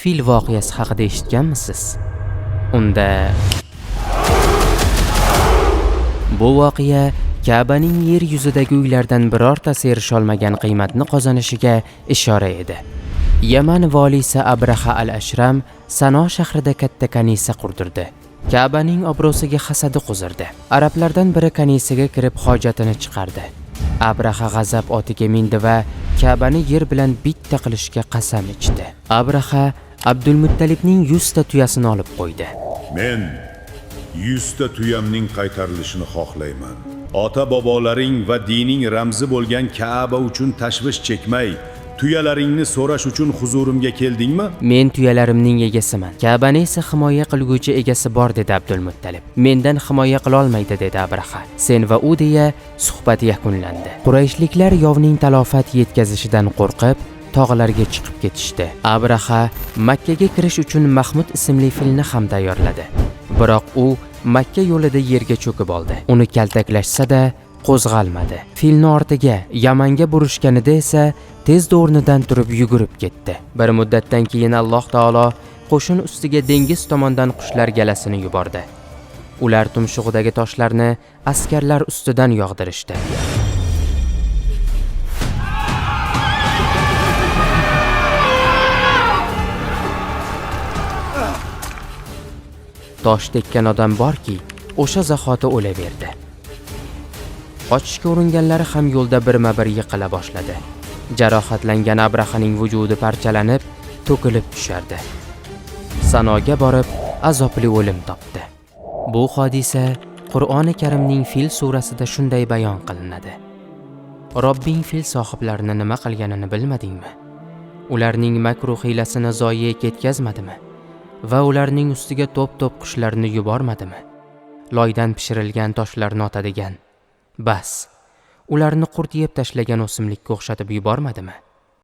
fil voqeasi haqida eshitganmisiz? Unda bu voqea Ka'baning yer yuzidagi uylardan birortasi erisha olmagan qiymatni qozonishiga ishora edi. Yaman voliysi Abraha al-Ashram Sano shahrida katta kanisa qurdirdi. Ka'baning obro'siga hasadi qo'zirdi. Arablardan biri kanisaga kirib hojatini chiqardi. Abraha g'azab otiga mindi va Ka'bani yer bilan bitta qilishga qasam ichdi. Abraha Abdulmuttalibning 100 ta tuyasini olib qo'ydi. Men 100 ta tuyamning qaytarilishini xohlayman. Ota-bobolaring va dining ramzi bo'lgan Ka'ba uchun tashvish chekmay, tuyalaringni so'rash uchun huzurimga keldingmi? Men tuyalarimning egasiman. Ka'bani esa himoya qilguvchi egasi bor, dedi Abdulmuttalib. Mendan himoya qila olmaydi, dedi Abraha. Sen va u deya suhbat yakunlandi. Qurayshliklar yovning talofat yetkazishidan qo'rqib, tog'larga chiqib ketishdi. Abraha Makka ga kirish uchun Mahmud ismli filni ham tayyorladi. Biroq u Makka yo'lida yerga cho'kib oldi. Uni kaltaklashsa-da qo'zg'almadi. Filni ortiga Yamanga burishganida esa tezda o'rnidan turib yugurib ketdi. Bir muddatdan keyin Alloh taolo qo'shin ustiga dengiz tomondan qushlar galasini yubordi. Ular tumshug'idagi toshlarni askarlar ustidan yog'dirishdi. Tosh tekkan odam borki, o'sha zahoti o'laverdi. Qochishga uringanlari ham yo'lda birma-bir yiqila boshladi. Jarohatlangan Abrahaning vujudi parchalanib, to'kilib tushardi. Sanoga borib, azobli o'lim topdi. Bu hodisa Qur'oni Karimning Fil surasida shunday bayon qilinadi. Robbing fil sohiblarini nima qilganini bilmadingmi? Ularning makru hiylasini zoye ketkazmadimi? Va ularning ustiga to'p-to'p qushlarni yubormadimi? Loydan pishirilgan toshlarni otadigan. Bas, ularni qurt yeb tashlagan o'simlikka o'xshatib yubormadimi?